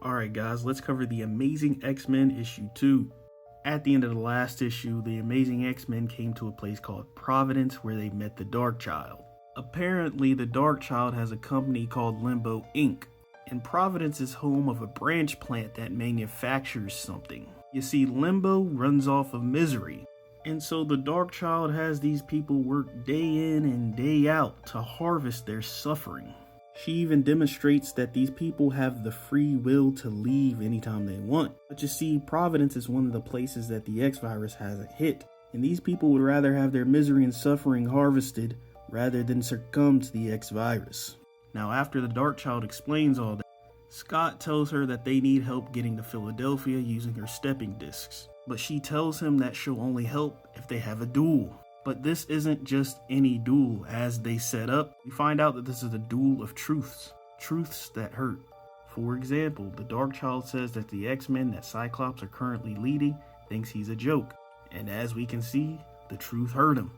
Alright guys, let's cover the Amazing X-Men issue 2. At the end of the last issue, the Amazing X-Men came to a place called Providence where they met the Darkchild. Apparently, the Darkchild has a company called Limbo Inc. And Providence is home of a branch plant that manufactures something. You see, Limbo runs off of misery. And so the Darkchild has these people work day in and day out to harvest their suffering. She even demonstrates that these people have the free will to leave anytime they want. But you see, Providence is one of the places that the X-Virus hasn't hit. And these people would rather have their misery and suffering harvested rather than succumb to the X-Virus. Now after the Darkchild explains all that, Scott tells her that they need help getting to Philadelphia using her stepping discs. But she tells him that she'll only help if they have a duel. But this isn't just any duel as they set up. We find out that this is a duel of truths. Truths that hurt. For example, the Darkchild says that the X-Men that Cyclops are currently leading thinks he's a joke. And as we can see, the truth hurt him.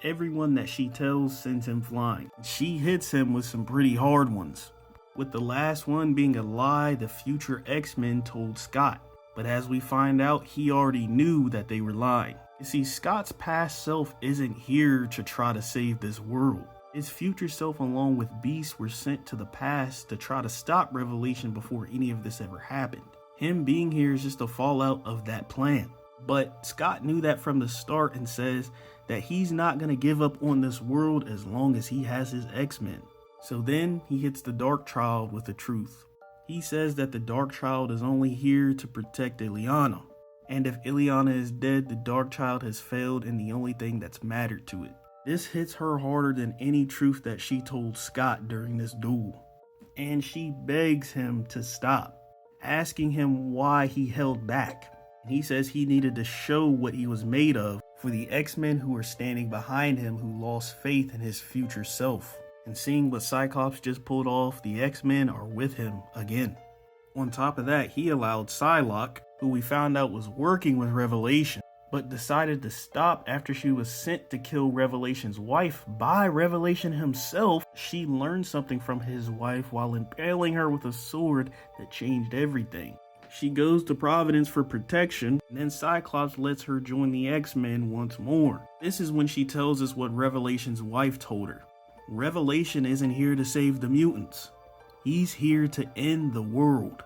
Everyone that she tells sends him flying. She hits him with some pretty hard ones. With the last one being a lie the future X-Men told Scott. But as we find out, he already knew that they were lying. You see, Scott's past self isn't here to try to save this world. His future self along with Beast were sent to the past to try to stop Revelation before any of this ever happened. Him being here is just a fallout of that plan. But Scott knew that from the start and says that he's not going to give up on this world as long as he has his X-Men. So then he hits the Darkchild with the truth. He says that the Darkchild is only here to protect Illyana. And if Illyana is dead, the Darkchild has failed in the only thing that's mattered to it. This hits her harder than any truth that she told Scott during this duel. And she begs him to stop, asking him why he held back. And he says he needed to show what he was made of for the X-Men who are standing behind him who lost faith in his future self. And seeing what Cyclops just pulled off, the X-Men are with him again. On top of that, he allowed Psylocke, who we found out was working with Revelation, but decided to stop after she was sent to kill Revelation's wife by Revelation himself. She learned something from his wife while impaling her with a sword that changed everything. She goes to Providence for protection, and then Cyclops lets her join the X-Men once more. This is when she tells us what Revelation's wife told her. Revelation isn't here to save the mutants. He's here to end the world.